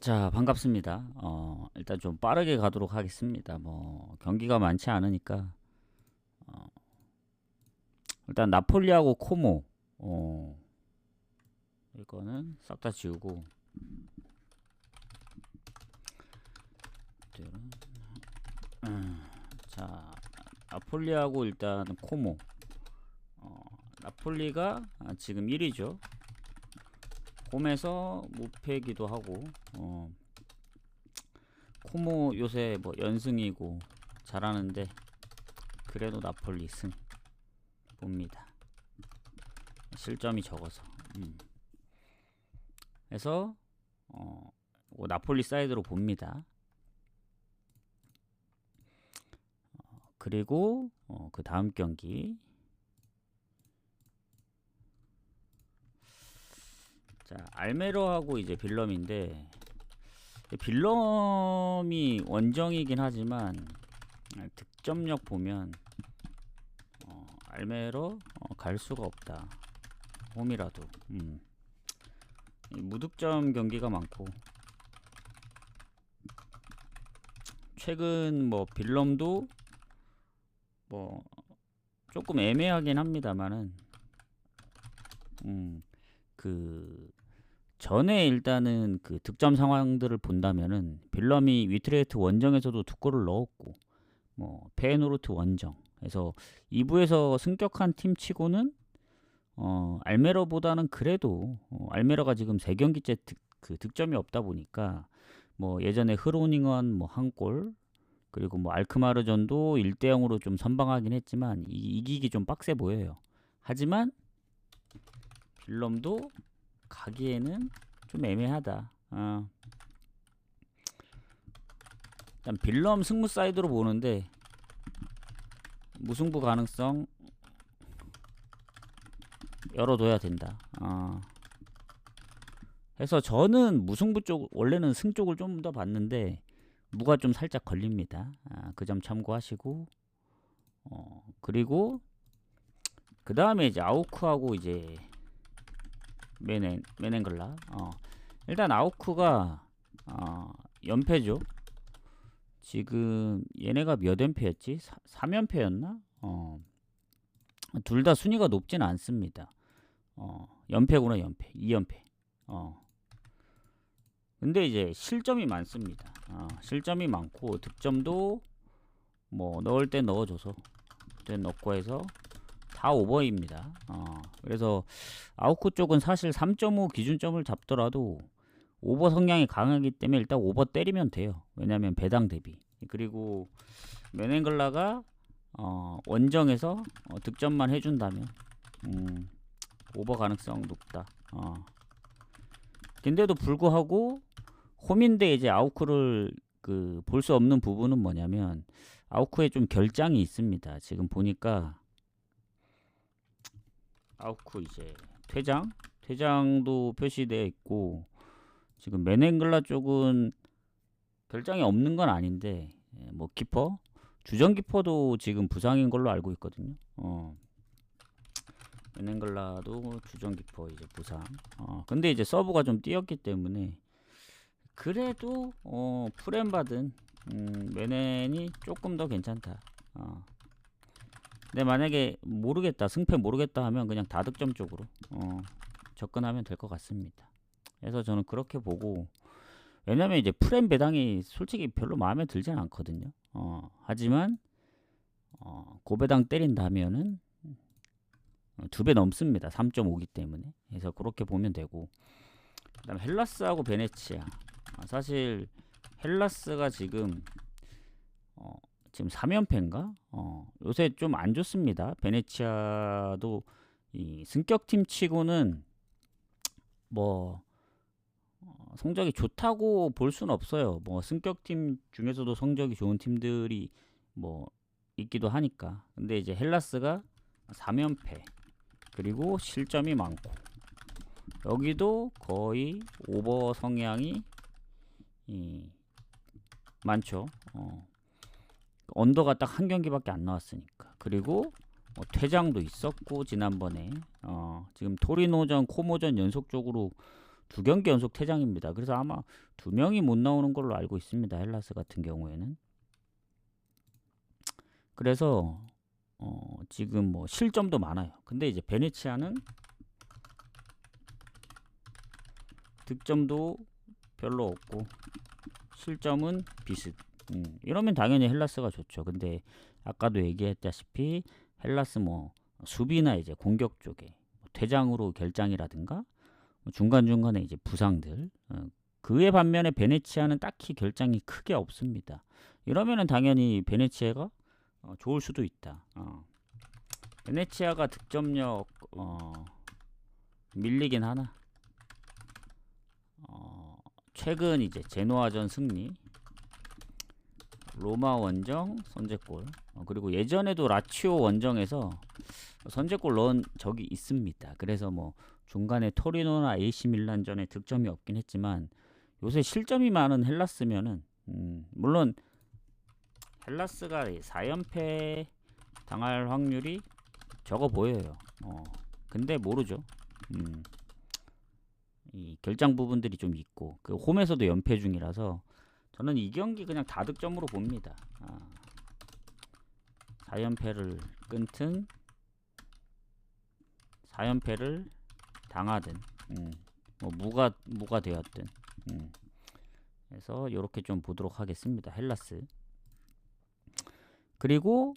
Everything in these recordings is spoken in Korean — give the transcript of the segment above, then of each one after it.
자, 반갑습니다. 일단 좀 빠르게 가도록 하겠습니다. 경기가 많지 않으니까. 어, 일단 나폴리하고 코모. 어, 이거는 싹 다 지우고. 자, 나폴리하고 일단 코모. 나폴리가 지금 1위죠. 홈에서 무패기도 하고. 코모 요새 뭐 연승이고 잘하는데 그래도 나폴리 승 봅니다. 실점이 적어서. 그래서 나폴리 사이드로 봅니다. 그리고 그 다음 경기. 자, 알메로하고 이제 빌럼인데 빌럼이 원정이긴 하지만 득점력 보면 알메로 갈 수가 없다. 홈이라도 무득점 경기가 많고 최근 뭐 빌럼도 뭐 조금 애매하긴 합니다만은 그 전에 일단은 그 득점 상황들을 본다면은 빌럼이 위트레이트 원정에서도 두 골을 넣었고 뭐 페에노르트 원정 그래서 2부에서 승격한 팀 치고는 알메로보다는 그래도 알메로가 지금 3경기째 그 득점이 없다 보니까 뭐 예전에 흐로닝은 뭐 한 골 그리고 뭐 알크마르전도 1대 0으로 좀 선방하긴 했지만 이기기 좀 빡세 보여요. 하지만 빌럼도 가기에는 좀 애매하다. 일단 빌럼 승무 사이드로 보는데 무승부 가능성 열어둬야 된다. 해서 저는 무승부 쪽 원래는 승 쪽을 좀 더 봤는데 무가 좀 살짝 걸립니다. 그 점 참고하시고 그리고 그 다음에 이제 아우크하고 이제 메넨글라. 일단 아우크가 연패죠. 지금 얘네가 몇 연패였지? 3연패였나? 둘 다 순위가 높진 않습니다. 연패구나 연패 2연패. 근데 이제 실점이 많습니다. 실점이 많고 득점도 뭐 넣을 때 넣어줘서 그때 넣고 해서 다 오버입니다. 그래서 아우크 쪽은 사실 3.5 기준점을 잡더라도 오버 성향이 강하기 때문에 일단 오버 때리면 돼요. 왜냐면 배당 대비. 그리고 메넨글라가 원정에서 득점만 해준다면 오버 가능성 높다. 근데도 불구하고 홈인데 이제 아우크를 그 볼 수 없는 부분은 뭐냐면 아우크에 좀 결장이 있습니다. 지금 보니까 아우크 이제 퇴장도 표시되어 있고 지금 메넨글라 쪽은 결장이 없는 건 아닌데 뭐 키퍼 주전 키퍼도 지금 부상인 걸로 알고 있거든요. 메넨글라도 주전 키퍼 이제 부상. 근데 이제 서브가 좀 뛰었기 때문에 그래도 프렘 받은 메넨이 조금 더 괜찮다. 근데 만약에 모르겠다 승패 모르겠다 하면 그냥 다득점 쪽으로 접근하면 될 것 같습니다. 그래서 저는 그렇게 보고 왜냐면 이제 프렘 배당이 솔직히 별로 마음에 들진 않거든요. 하지만 고배당 때린다면은 2배 넘습니다. 3.5기 때문에. 그래서 그렇게 보면 되고 그다음 헬라스하고 베네치아. 사실 헬라스가 지금 3연패인가? 요새 좀 안 좋습니다. 베네치아도 이 승격팀 치고는 뭐 성적이 좋다고 볼 수는 없어요. 뭐 승격팀 중에서도 성적이 좋은 팀들이 뭐 있기도 하니까. 근데 이제 헬라스가 3연패 그리고 실점이 많고 여기도 거의 오버 성향이 많죠. 언더가 딱 한 경기밖에 안 나왔으니까. 그리고 퇴장도 있었고 지난번에 지금 토리노전, 코모전 연속적으로 두 경기 연속 퇴장입니다. 그래서 아마 2명이 못 나오는 걸로 알고 있습니다. 헬라스 같은 경우에는. 그래서 지금 뭐 실점도 많아요. 근데 이제 베네치아는 득점도 별로 없고 실점은 비슷. 이러면 당연히 헬라스가 좋죠. 근데 아까도 얘기했다시피 헬라스 뭐 수비나 이제 공격 쪽에 퇴장으로 결장이라든가 중간중간에 이제 부상들, 그에 반면에 베네치아는 딱히 결장이 크게 없습니다. 이러면은 당연히 베네치아가 좋을 수도 있다. 베네치아가 득점력 밀리긴 하나. 최근 이제 제노아전 승리, 로마 원정 선제골, 그리고 예전에도 라치오 원정에서 선제골 넣은 적이 있습니다. 그래서 뭐 중간에 토리노나 AC 밀란전에 득점이 없긴 했지만 요새 실점이 많은 헬라스면은 물론 헬라스가 4연패 당할 확률이 적어 보여요. 근데 모르죠. 이 결장 부분들이 좀 있고 그 홈에서도 연패 중이라서 저는 이 경기 그냥 다득점으로 봅니다. 4연패를 끊든 4연패를 당하든 뭐 무가 되었든 그래서 이렇게 좀 보도록 하겠습니다. 헬라스. 그리고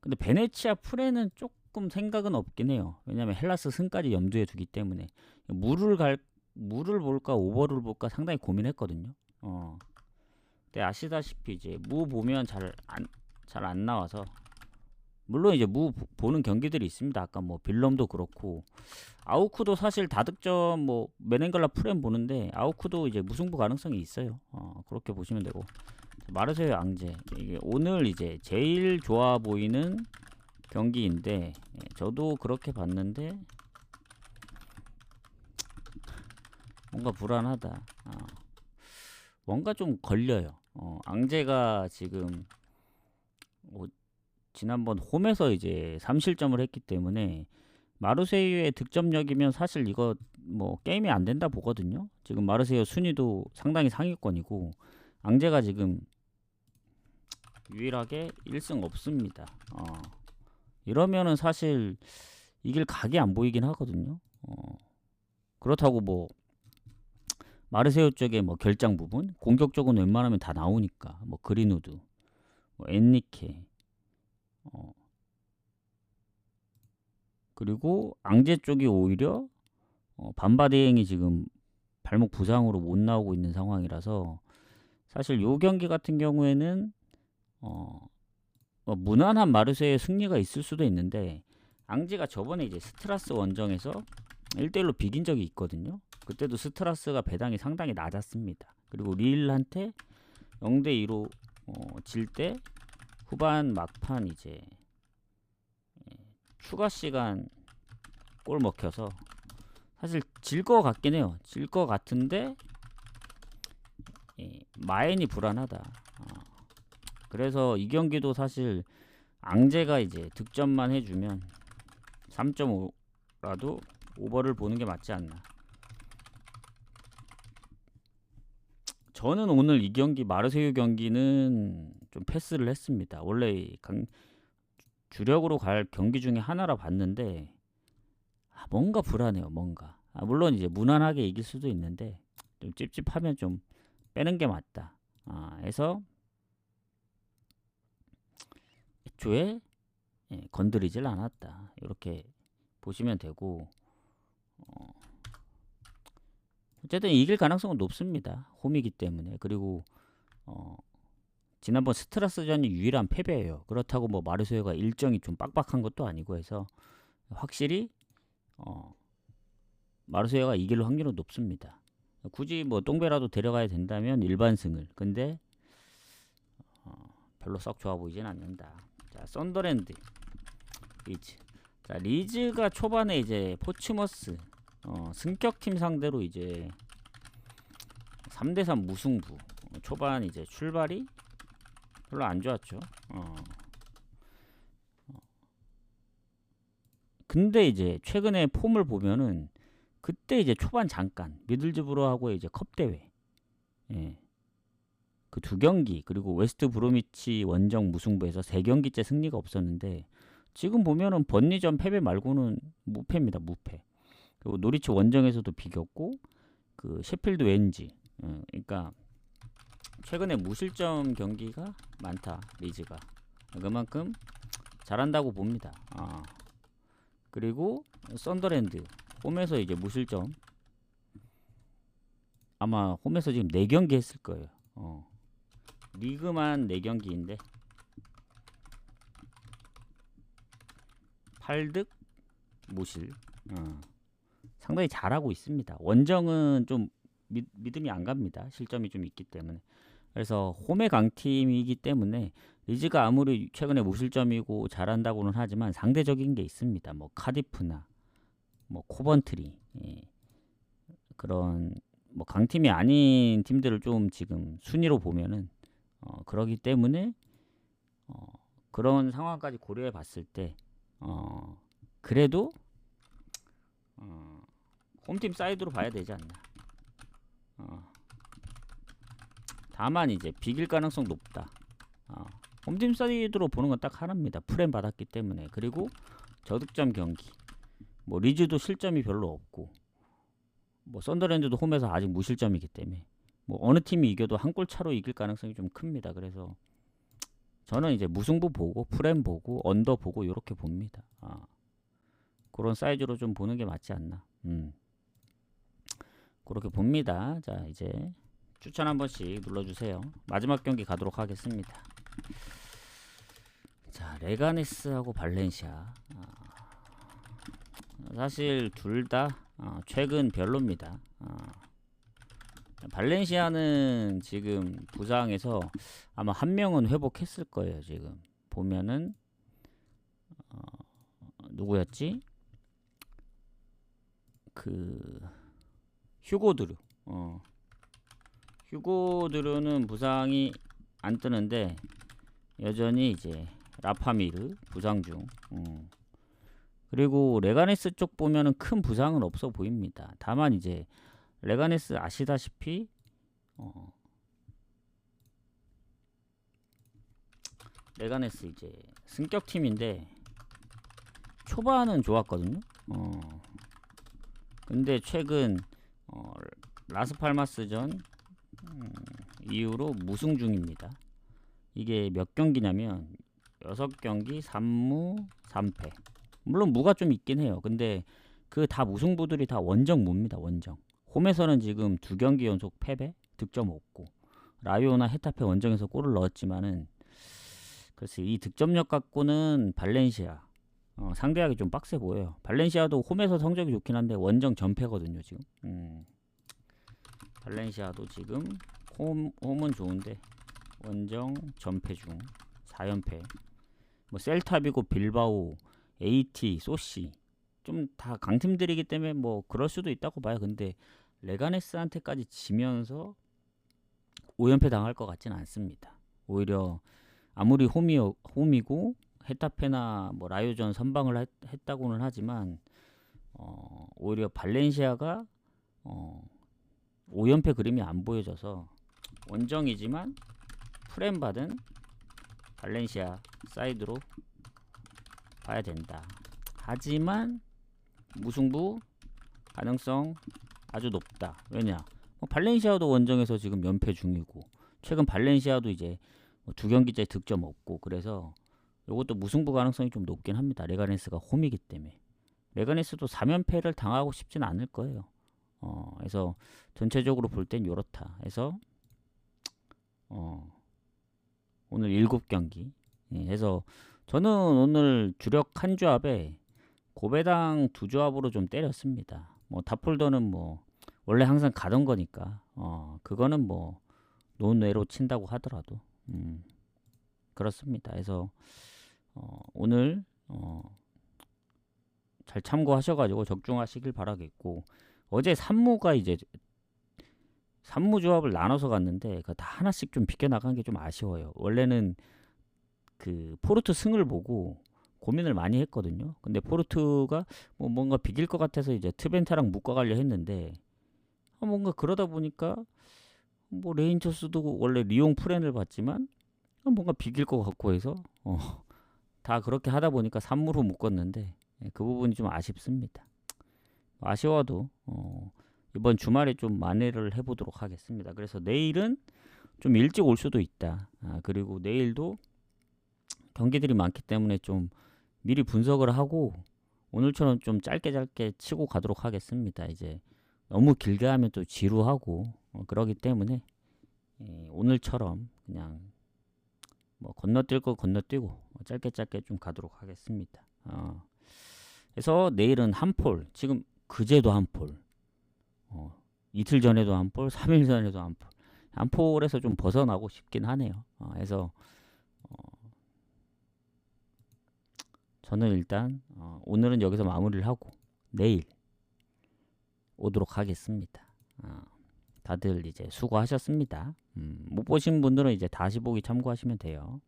근데 베네치아 프레는 조금 생각은 없긴 해요. 왜냐면 헬라스 승까지 염두에 두기 때문에 무를 볼까 오버를 볼까 상당히 고민했거든요. 근데 아시다시피 이제 무 보면 잘 안 나와서, 물론 이제 무 보는 경기들이 있습니다. 아까 뭐 빌럼도 그렇고 아우크도 사실 다득점 뭐 메넨갈라 프렘 보는데 아우크도 이제 무승부 가능성이 있어요. 그렇게 보시면 되고, 마르세유 앙제 이게 오늘 이제 제일 좋아 보이는 경기인데 저도 그렇게 봤는데 뭔가 불안하다. 뭔가 좀 걸려요. 앙제가 지금 지난번 홈에서 이제 3실점을 했기 때문에 마르세유의 득점력이면 사실 이거 뭐 게임이 안 된다 보거든요. 지금 마르세유 순위도 상당히 상위권이고 앙제가 지금 유일하게 1승 없습니다. 이러면은 사실 이길 각이 안 보이긴 하거든요. 그렇다고 뭐 마르세유 쪽에 뭐 결장 부분, 공격 쪽은 웬만하면 다 나오니까 뭐 그린우드, 뭐 엔리케, 그리고 앙제 쪽이 오히려 반바데행이 지금 발목 부상으로 못 나오고 있는 상황이라서 사실 요 경기 같은 경우에는 뭐 무난한 마르세유의 승리가 있을 수도 있는데 앙제가 저번에 이제 스트라스 원정에서 1대1로 비긴 적이 있거든요. 그때도 스트라스가 배당이 상당히 낮았습니다. 그리고 릴한테 0대2로 질 때 후반 막판 이제 추가 시간 골 먹혀서 사실 질 거 같긴 해요. 질 거 같은데 마엔이 불안하다. 그래서 이 경기도 사실 앙제가 이제 득점만 해주면 3.5라도 오버를 보는 게 맞지 않나. 저는 오늘 이 경기 마르세유 경기는 좀 패스를 했습니다. 원래 주력으로 갈 경기 중에 하나라 봤는데 뭔가 불안해요. 뭔가 물론 이제 무난하게 이길 수도 있는데 좀 찝찝하면 좀 빼는 게 맞다. 해서 애초에 건드리질 않았다. 이렇게 보시면 되고, 어쨌든 이길 가능성은 높습니다. 홈이기 때문에. 그리고 지난번 스트라스전이 유일한 패배예요. 그렇다고 뭐 마르세유가 일정이 좀 빡빡한 것도 아니고 해서 확실히 마르세유가 이길 확률은 높습니다. 굳이 뭐 똥배라도 데려가야 된다면 일반승을. 근데 별로 썩 좋아 보이진 않는다. 자, 썬더랜드, 리즈. 자, 리즈가 초반에 이제 포츠머스 승격팀 상대로 이제 3대3 무승부. 초반 이제 출발이 별로 안 좋았죠. 근데 이제 최근에 폼을 보면은 그때 이제 초반 잠깐 미들즈브로하고 이제 컵 대회, 예, 그 두 경기, 그리고 웨스트 브로미치 원정 무승부에서 세 경기째 승리가 없었는데 지금 보면은 번리전 패배 말고는 무패입니다. 무패. 그리고 노리치 원정에서도 비겼고 그 셰필드 왠지, 그러니까 최근에 무실점 경기가 많다 리즈가. 그만큼 잘한다고 봅니다. 그리고 썬더랜드 홈에서 이제 무실점, 아마 홈에서 지금 4경기 했을 거예요. 리그만 4경기인데 8득 무실. 상당히 잘하고 있습니다. 원정은 좀 믿음이 안 갑니다. 실점이 좀 있기 때문에. 그래서 홈의 강팀이기 때문에 리즈가 아무리 최근에 무실점이고 잘한다고는 하지만 상대적인 게 있습니다. 뭐 카디프나 뭐 코번트리, 예, 그런 뭐 강팀이 아닌 팀들을 좀 지금 순위로 보면은 그러기 때문에 그런 상황까지 고려해 봤을 때 그래도 홈팀 사이드로 봐야 되지 않나. 다만 이제 비길 가능성 높다. 홈팀 사이드로 보는 건 딱 하나입니다. 프렘 받았기 때문에. 그리고 저득점 경기. 뭐 리즈도 실점이 별로 없고, 뭐 썬더랜드도 홈에서 아직 무실점이기 때문에 뭐 어느 팀이 이겨도 한 골 차로 이길 가능성이 좀 큽니다. 그래서 저는 이제 무승부 보고 프렘 보고 언더 보고 이렇게 봅니다. 그런 사이즈로 좀 보는 게 맞지 않나. 그렇게 봅니다. 자, 이제 추천 한 번씩 눌러주세요. 마지막 경기 가도록 하겠습니다. 자, 레가네스하고 발렌시아. 사실 둘 다 최근 별로입니다. 발렌시아는 지금 부상에서 아마 한 명은 회복했을 거예요. 지금 보면은 누구였지? 그 휴고드루. 휴고드루는 부상이 안 뜨는데 여전히 이제 라파미르 부상 중. 그리고 레가네스 쪽 보면은 큰 부상은 없어 보입니다. 다만 이제 레가네스 아시다시피 레가네스 이제 승격 팀인데 초반은 좋았거든요. 근데 최근 라스팔마스전 이후로 무승 중입니다. 이게 몇 경기냐면 6경기 3무 3패. 물론 무가 좀 있긴 해요. 근데 그 다 무승부들이 다 원정 무입니다. 원정. 홈에서는 지금 2경기 연속 패배, 득점 없고, 라요나 헤타페 원정에서 골을 넣었지만은 글쎄 이 득점력 갖고는 발렌시아 상대하기 좀 빡세 보여요. 발렌시아도 홈에서 성적이 좋긴 한데 원정 전패거든요 지금. 발렌시아도 지금 홈은 좋은데 원정 전패 중 4연패. 뭐 셀타비고, 빌바오, AT, 소시 좀 다 강팀들이기 때문에 뭐 그럴 수도 있다고 봐요. 근데 레가네스한테까지 지면서 5연패 당할 것 같지는 않습니다. 오히려 아무리 홈이고 헤타페나 뭐 라요전 선방을 했다고는 하지만 오히려 발렌시아가 5연패 그림이 안 보여져서 원정이지만 프렘 받은 발렌시아 사이드로 봐야 된다. 하지만 무승부 가능성 아주 높다. 왜냐? 발렌시아도 원정에서 지금 연패 중이고 최근 발렌시아도 이제 2경기째 득점 없고, 그래서 이것도 무승부 가능성이 좀 높긴 합니다. 레가네스가 홈이기 때문에. 레가네스도 3연패를 당하고 싶진 않을 거예요. 그래서 전체적으로 볼 땐 이렇다. 해서 오늘 7경기. 해서 저는 오늘 주력 한 조합에 고배당 2조합으로 좀 때렸습니다. 뭐 탑홀더는 뭐 원래 항상 가던 거니까 그거는 뭐 논외로 친다고 하더라도 그렇습니다. 그래서 오늘 잘 참고하셔가지고 적중하시길 바라겠고, 어제 산무가 이제 산무 조합을 나눠서 갔는데 그 다 하나씩 좀 비껴나간 게 좀 아쉬워요. 원래는 그 포르투 승을 보고 고민을 많이 했거든요. 근데 포르투가 뭐 뭔가 비길 것 같아서 이제 트벤타랑 묶어가려 했는데 뭔가 그러다 보니까 뭐 레인저스도 원래 리옹 프렌을 봤지만 뭔가 비길 것 같고 해서 다 그렇게 하다 보니까 3무로 묶었는데 그 부분이 좀 아쉽습니다. 아쉬워도 이번 주말에 좀 만회를 해보도록 하겠습니다. 그래서 내일은 좀 일찍 올 수도 있다. 그리고 내일도 경기들이 많기 때문에 좀 미리 분석을 하고 오늘처럼 좀 짧게 치고 가도록 하겠습니다. 이제 너무 길게 하면 또 지루하고 그러기 때문에 오늘처럼 그냥 뭐 건너뛸 거 건너뛰고 짧게 좀 가도록 하겠습니다. 그래서 내일은 한 폴, 지금 그제도 한 폴, 이틀 전에도 한 폴, 3일 전에도 한 폴, 한 폴에서 좀 벗어나고 싶긴 하네요. 그래서 저는 일단 오늘은 여기서 마무리를 하고 내일 오도록 하겠습니다. 다들 이제 수고하셨습니다. 못 보신 분들은 이제 다시 보기 참고하시면 돼요.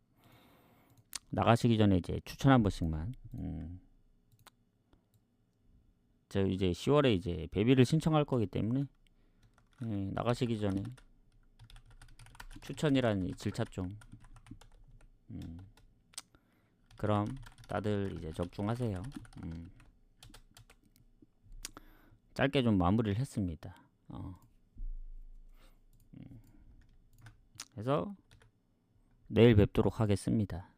나가시기 전에 이제 추천 한 번씩만. 저 이제 10월에 이제 베비를 신청할 거기 때문에 나가시기 전에 추천이라는 질차 좀. 그럼 다들 이제 적중하세요. 짧게 좀 마무리를 했습니다. 그래서 내일 뵙도록 하겠습니다.